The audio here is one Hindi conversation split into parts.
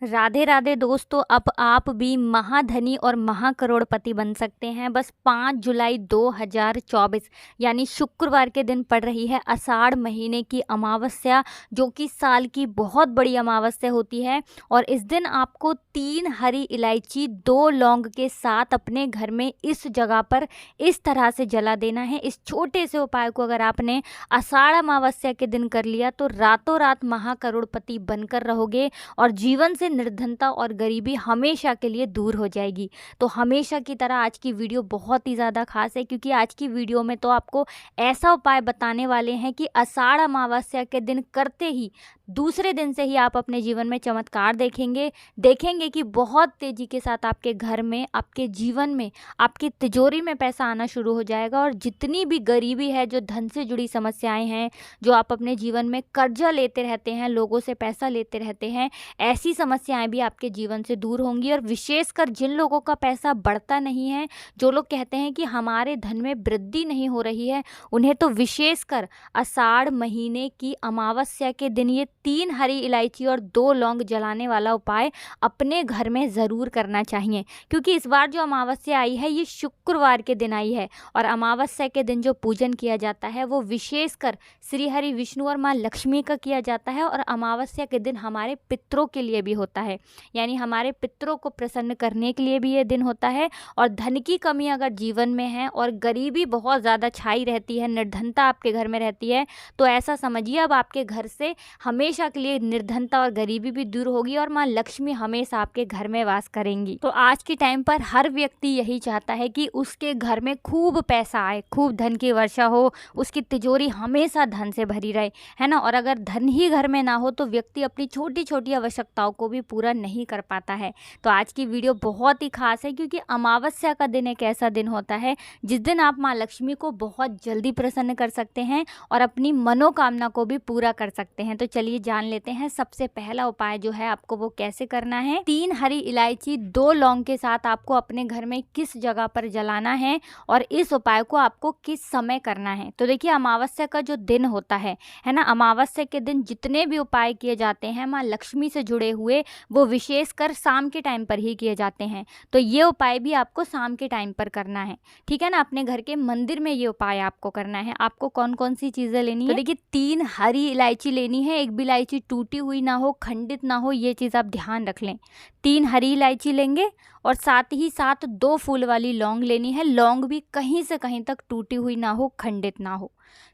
राधे राधे दोस्तों, अब आप भी महाधनी और महाकरोड़पति बन सकते हैं। बस 5 जुलाई 2024 यानी शुक्रवार के दिन पड़ रही है आषाढ़ महीने की अमावस्या, जो कि साल की बहुत बड़ी अमावस्या होती है। और इस दिन आपको 3 हरी इलायची 2 लौंग के साथ अपने घर में इस जगह पर इस तरह से जला देना है। इस छोटे से उपाय को अगर आपने आषाढ़ अमावस्या के दिन कर लिया तो रातों रात महाकरोड़पति बनकर रहोगे और जीवन से निर्धनता और गरीबी हमेशा के लिए दूर हो जाएगी। तो हमेशा की तरह आज की वीडियो बहुत ही ज़्यादा खास है, क्योंकि आज की वीडियो में तो आपको ऐसा उपाय बताने वाले हैं कि आषाढ़ अमावस्या के दिन करते ही दूसरे दिन से ही आप अपने जीवन में चमत्कार देखेंगे कि बहुत तेज़ी के साथ आपके घर में, आपके जीवन में, आपकी तिजोरी में पैसा आना शुरू हो जाएगा। और जितनी भी गरीबी है, जो धन से जुड़ी समस्याएं हैं, जो आप अपने जीवन में कर्जा लेते रहते हैं, लोगों से पैसा लेते रहते हैं, ऐसी समस्याएं भी आपके जीवन से दूर होंगी। और विशेषकर जिन लोगों का पैसा बढ़ता नहीं है, जो लोग कहते हैं कि हमारे धन में वृद्धि नहीं हो रही है, उन्हें तो विशेषकर आषाढ़ महीने की अमावस्या के दिन ये 3 हरी इलायची और 2 लौंग जलाने वाला उपाय अपने घर में ज़रूर करना चाहिए। क्योंकि इस बार जो अमावस्या आई है ये शुक्रवार के दिन आई है, और अमावस्या के दिन जो पूजन किया जाता है वो विशेषकर श्री हरि विष्णु और माँ लक्ष्मी का किया जाता है। और अमावस्या के दिन हमारे पितरों के लिए भी होता है, यानी हमारे पितरों को प्रसन्न करने के लिए भी ये दिन होता है। और धन की कमी अगर जीवन में है और गरीबी बहुत ज़्यादा छाई रहती है, निर्धनता आपके घर में रहती है, तो ऐसा समझिए अब आपके घर से हमेशा के लिए निर्धनता और गरीबी भी दूर होगी और माँ लक्ष्मी हमेशा आपके घर में वास करेंगी। तो आज के टाइम पर हर व्यक्ति यही चाहता है कि उसके घर में खूब पैसा आए, खूब धन की वर्षा हो, उसकी तिजोरी हमेशा धन से भरी रहे, है ना। और अगर धन ही घर में ना हो तो व्यक्ति अपनी छोटी छोटी आवश्यकताओं को भी पूरा नहीं कर पाता है। तो आज की वीडियो बहुत ही खास है, क्योंकि अमावस्या का दिन एक ऐसा दिन होता है जिस दिन आप माँ लक्ष्मी को बहुत जल्दी प्रसन्न कर सकते हैं और अपनी मनोकामना को भी पूरा कर सकते हैं। तो चलिए जान लेते हैं सबसे पहला उपाय जो है आपको वो कैसे करना है। 3 हरी इलायची 2 लौंग के साथ आपको अपने घर में किस जगह पर जलाना है और इस उपाय को आपको किस समय करना है। तो देखिए, अमावस्या का जो दिन होता है ना, अमावस्या के दिन जितने भी उपाय किए जाते हैं माँ लक्ष्मी से जुड़े हुए, वो विशेषकर शाम के टाइम पर ही किए जाते हैं। तो ये उपाय भी आपको शाम के टाइम पर करना है, ठीक है ना। अपने घर के मंदिर में ये उपाय आपको करना है। आपको कौन कौन सी चीज़ें लेनी है, तो देखिए 3 हरी इलायची लेनी है। एक भी इलायची टूटी हुई ना हो, खंडित ना हो, ये चीज़ आप ध्यान रख लें। 3 हरी इलायची लेंगे और साथ ही साथ 2 फूल वाली लौंग लेनी है। लौंग भी कहीं से कहीं तक टूटी हुई ना हो, खंडित ना हो।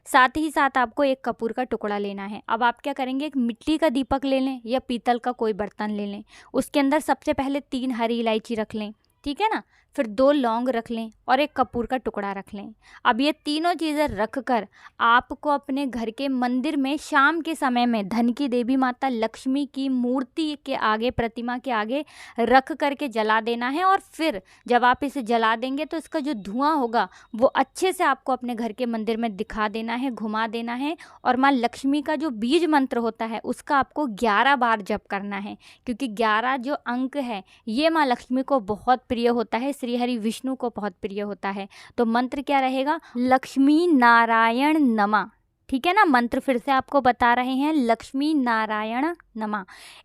साथ ही साथ आपको एक कपूर का टुकड़ा लेना है। अब आप क्या करेंगे, एक मिट्टी का दीपक ले लें या पीतल का कोई बर्तन ले लें। उसके अंदर सबसे पहले 3 हरी इलायची रख लें, ठीक है ना। फिर 2 लौंग रख लें और एक कपूर का टुकड़ा रख लें। अब ये तीनों चीज़ें रख कर आपको अपने घर के मंदिर में शाम के समय में धन की देवी माता लक्ष्मी की मूर्ति के आगे, प्रतिमा के आगे रख करके जला देना है। और फिर जब आप इसे जला देंगे तो इसका जो धुआं होगा वो अच्छे से आपको अपने घर के मंदिर में दिखा देना है, घुमा देना है। और माँ लक्ष्मी का जो बीज मंत्र होता है उसका आपको 11 बार जप करना है, क्योंकि 11 जो अंक है ये माँ लक्ष्मी को बहुत प्रिय होता है, श्री हरि विष्णु को बहुत प्रिय होता है। तो मंत्र क्या रहेगा, लक्ष्मी नारायण नमः, ठीक है ना। मंत्र फिर से आपको बता रहे हैं, लक्ष्मी नारायण नमः।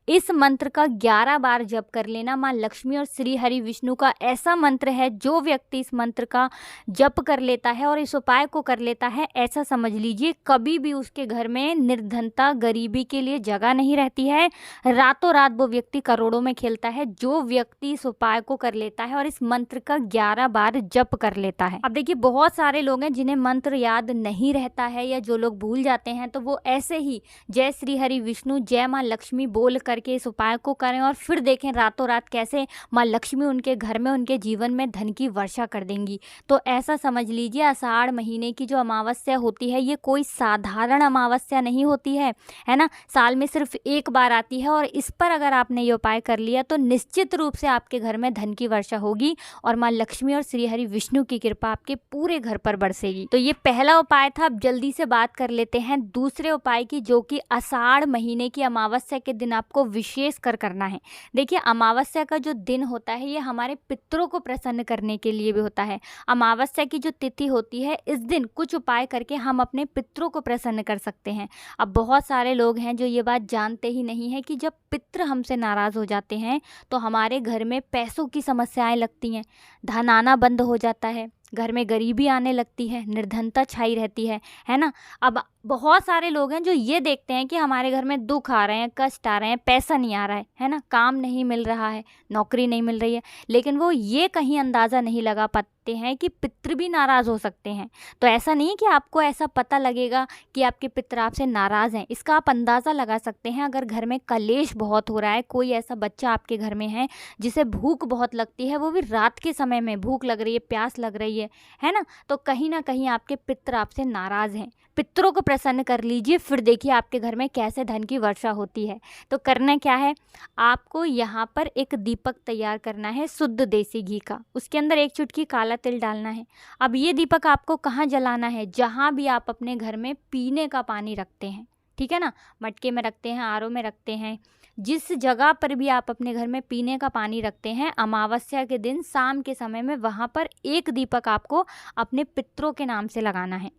इस मंत्र का 11 बार जप कर लेना। माँ लक्ष्मी और श्री हरि विष्णु का ऐसा मंत्र है, जो व्यक्ति इस मंत्र का जप कर लेता है और इस उपाय को कर लेता है, ऐसा समझ लीजिए कभी भी उसके घर में निर्धनता, गरीबी के लिए जगह नहीं रहती है। रातों रात वो व्यक्ति करोड़ों में खेलता है, जो व्यक्ति इस उपाय को कर लेता है और इस मंत्र का 11 बार जप कर लेता है। अब देखिए, बहुत सारे लोग हैं जिन्हें मंत्र याद नहीं रहता है, या जो लोग भूल जाते हैं, तो वो ऐसे ही जय श्री हरि विष्णु, जय माँ लक्ष्मी बोल करके इस उपाय को करें और फिर देखें रातों रात कैसे माँ लक्ष्मी उनके घर में, उनके जीवन में धन की वर्षा कर देंगी। तो ऐसा समझ लीजिए, आषाढ़ महीने की जो अमावस्या होती है ये कोई साधारण अमावस्या नहीं होती है ना। साल में सिर्फ एक बार आती है, और इस पर अगर आपने ये उपाय कर लिया तो निश्चित रूप से आपके घर में धन की वर्षा होगी और माँ लक्ष्मी और श्री हरि विष्णु की कृपा आपके पूरे घर पर बरसेगी। तो ये पहला उपाय था। अब जल्दी से बात कर लेते हैं दूसरे उपाय की, जो कि आषाढ़ महीने की अमावस्या के दिन आपको विशेष कर करना है। देखिए, अमावस्या का जो दिन होता है ये हमारे पितरों को प्रसन्न करने के लिए भी होता है। अमावस्या की जो तिथि होती है, इस दिन कुछ उपाय करके हम अपने पितरों को प्रसन्न कर सकते हैं। अब बहुत सारे लोग हैं जो ये बात जानते ही नहीं है कि जब पितृ हमसे नाराज़ हो जाते हैं तो हमारे घर में पैसों की समस्याएं लगती हैं, धन आना बंद हो जाता है, घर में गरीबी आने लगती है, निर्धनता छाई रहती है ना। अब बहुत सारे लोग हैं जो ये देखते हैं कि हमारे घर में दुख आ रहे हैं, कष्ट आ रहे हैं, पैसा नहीं आ रहा है ना, काम नहीं मिल रहा है, नौकरी नहीं मिल रही है, लेकिन वो ये कहीं अंदाज़ा नहीं लगा पाते हैं कि पितृ भी नाराज़ हो सकते हैं। तो ऐसा नहीं कि आपको ऐसा पता लगेगा कि आपके पितृ आपसे नाराज़ हैं, इसका आप अंदाज़ा लगा सकते हैं अगर घर में कलेश बहुत हो रहा है, कोई ऐसा बच्चा आपके घर में है जिसे भूख बहुत लगती है, वो भी रात के समय में भूख लग रही है, प्यास लग रही है ना, तो कहीं ना कहीं आपके पितृ आपसे नाराज़ हैं। पितरों को प्रसन्न कर लीजिए, फिर देखिए आपके घर में कैसे धन की वर्षा होती है। तो करना क्या है, आपको यहाँ पर एक दीपक तैयार करना है शुद्ध देसी घी का, उसके अंदर 1 चुटकी काला तिल डालना है। अब ये दीपक आपको कहाँ जलाना है, जहाँ भी आप अपने घर में पीने का पानी रखते हैं, ठीक है ना, मटके में रखते हैं, आरओ में रखते हैं, जिस जगह पर भी आप अपने घर में पीने का पानी रखते हैं, अमावस्या के दिन शाम के समय में वहाँ पर एक दीपक आपको अपने पितरों के नाम से लगाना है।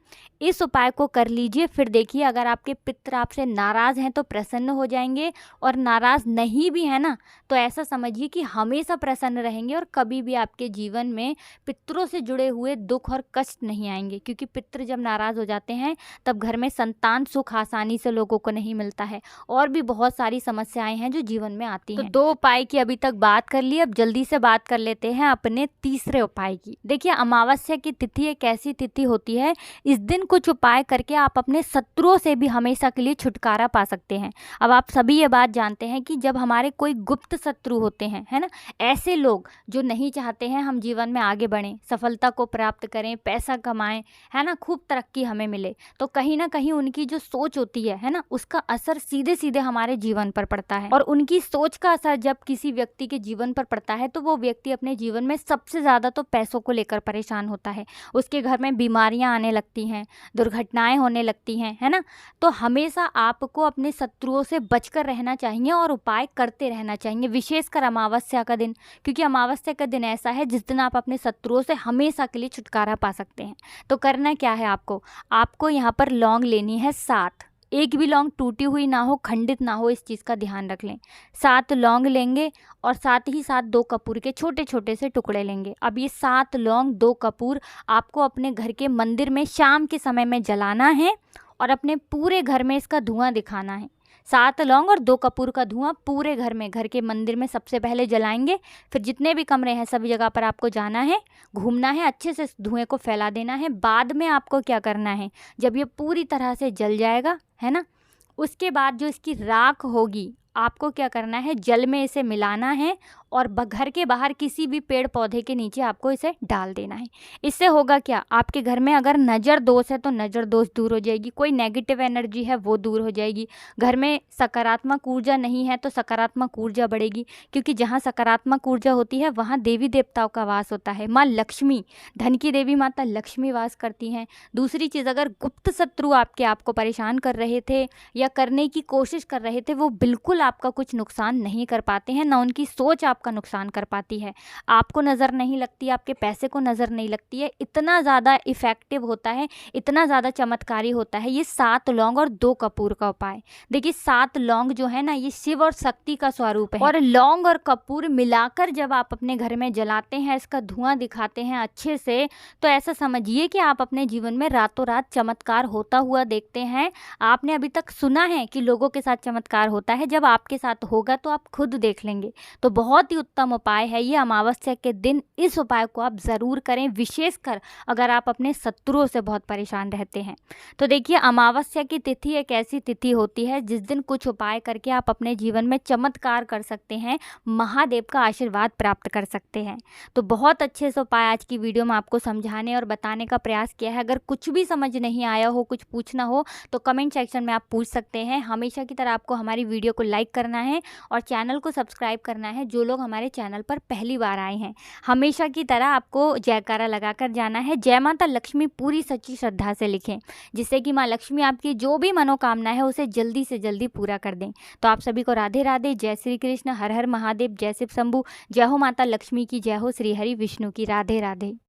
इस उपाय को कर लीजिए, फिर देखिए अगर आपके पितर आपसे नाराज़ हैं तो प्रसन्न हो जाएंगे, और नाराज़ नहीं भी है ना तो ऐसा समझिए कि हमेशा प्रसन्न रहेंगे और कभी भी आपके जीवन में पितरों से जुड़े हुए दुख और कष्ट नहीं आएंगे। क्योंकि पितर जब नाराज़ हो जाते हैं तब घर में संतान सुख आसानी से लोगों को नहीं मिलता है, और भी बहुत सारी समस्याएं हैं जो जीवन में आती हैं। तो 2 उपाय की अभी तक बात कर ली, अब जल्दी से बात कर लेते हैं अपने तीसरे उपाय की। देखिए, अमावस्या की तिथि एक ऐसी तिथि होती है, इस दिन कुछ उपाय करके आप अपने शत्रुओं से भी हमेशा के लिए छुटकारा पा सकते हैं। अब आप सभी ये बात जानते हैं कि जब हमारे कोई गुप्त शत्रु होते हैं, है ना, ऐसे लोग जो नहीं चाहते हैं हम जीवन में आगे बढ़ें, सफलता को प्राप्त करें, पैसा कमाएं, है ना, खूब तरक्की हमें मिले, तो कहीं ना कहीं उनकी जो सोच होती है ना, उसका असर सीधे सीधे हमारे जीवन पर पड़ता है। और उनकी सोच का असर जब किसी व्यक्ति के जीवन पर पड़ता है तो वो व्यक्ति अपने जीवन में सबसे ज़्यादा तो पैसों को लेकर परेशान होता है, उसके घर में बीमारियां आने लगती हैं, दुर्घटनाएं होने लगती हैं, है ना। तो हमेशा आपको अपने शत्रुओं से बचकर रहना चाहिए और उपाय करते रहना चाहिए, विशेषकर अमावस्या का दिन, क्योंकि अमावस्या का दिन ऐसा है जिस दिन आप अपने शत्रुओं से हमेशा के लिए छुटकारा पा सकते हैं। तो करना क्या है, आपको यहाँ पर लौंग लेनी है 7, एक भी लौंग टूटी हुई ना हो, खंडित ना हो, इस चीज़ का ध्यान रख लें। 7 लौंग लेंगे और साथ ही साथ 2 कपूर के छोटे छोटे से टुकड़े लेंगे। अब ये 7 लौंग 2 कपूर आपको अपने घर के मंदिर में शाम के समय में जलाना है और अपने पूरे घर में इसका धुआं दिखाना है। 7 लौंग और 2 कपूर का धुआं पूरे घर में, घर के मंदिर में सबसे पहले जलाएंगे, फिर जितने भी कमरे हैं सभी जगह पर आपको जाना है, घूमना है, अच्छे से धुएं को फैला देना है। बाद में आपको क्या करना है, जब ये पूरी तरह से जल जाएगा, है ना, उसके बाद जो इसकी राख होगी आपको क्या करना है, जल में इसे मिलाना है और घर के बाहर किसी भी पेड़ पौधे के नीचे आपको इसे डाल देना है। इससे होगा क्या, आपके घर में अगर नज़र दोष है तो नज़र दोष दूर हो जाएगी, कोई नेगेटिव एनर्जी है वो दूर हो जाएगी, घर में सकारात्मक ऊर्जा नहीं है तो सकारात्मक ऊर्जा बढ़ेगी, क्योंकि जहाँ सकारात्मक ऊर्जा होती है वहाँ देवी देवताओं का वास होता है। माँ लक्ष्मी, धन की देवी माता लक्ष्मी वास करती हैं। दूसरी चीज़, अगर गुप्त शत्रु आपको परेशान कर रहे थे या करने की कोशिश कर रहे थे, वो बिल्कुल आपका कुछ नुकसान नहीं कर पाते हैं, ना उनकी सोच आपका नुकसान कर पाती है, आपको नज़र नहीं लगती, आपके पैसे को नज़र नहीं लगती है। इतना ज़्यादा इफ़ेक्टिव होता है, इतना ज़्यादा चमत्कारी होता है ये 7 लौंग और 2 कपूर का उपाय। देखिए, 7 लौंग जो है ना, ये शिव और शक्ति का स्वरूप है, और लौंग और कपूर मिलाकर जब आप अपने घर में जलाते हैं, इसका धुआं दिखाते हैं अच्छे से, तो ऐसा समझिए कि आप अपने जीवन में रातों रात चमत्कार होता हुआ देखते हैं। आपने अभी तक सुना है कि लोगों के साथ चमत्कार होता है, जब आपके साथ होगा तो आप खुद देख लेंगे। तो बहुत ही उत्तम उपाय है ये अमावस्या के दिन, इस उपाय को आप ज़रूर करें, विशेषकर अगर आप अपने शत्रुओं से बहुत परेशान रहते हैं। तो देखिए, अमावस्या की तिथि एक ऐसी तिथि होती है जिस दिन कुछ उपाय करके आप अपने जीवन में चमत्कार कर सकते हैं, महादेव का आशीर्वाद प्राप्त कर सकते हैं। तो बहुत अच्छे से उपाय आज की वीडियो में आपको समझाने और बताने का प्रयास किया है। अगर कुछ भी समझ नहीं आया हो, कुछ पूछना हो तो कमेंट सेक्शन में आप पूछ सकते हैं। हमेशा की तरह आपको हमारी वीडियो को लाइक करना है और चैनल को सब्सक्राइब करना है। जो लोग हमारे चैनल पर पहली बार आए हैं, हमेशा की तरह आपको जयकारा लगाकर जाना है, जय माता लक्ष्मी पूरी सच्ची श्रद्धा से लिखें, जिससे कि माँ लक्ष्मी आपकी जो भी मनोकामना है उसे जल्दी से जल्दी पूरा कर दें। तो आप सभी को राधे राधे, जय श्री कृष्ण, हर हर महादेव, जय शिव शंभू, जय हो माता लक्ष्मी की, जय हो श्री हरि विष्णु की, राधे राधे।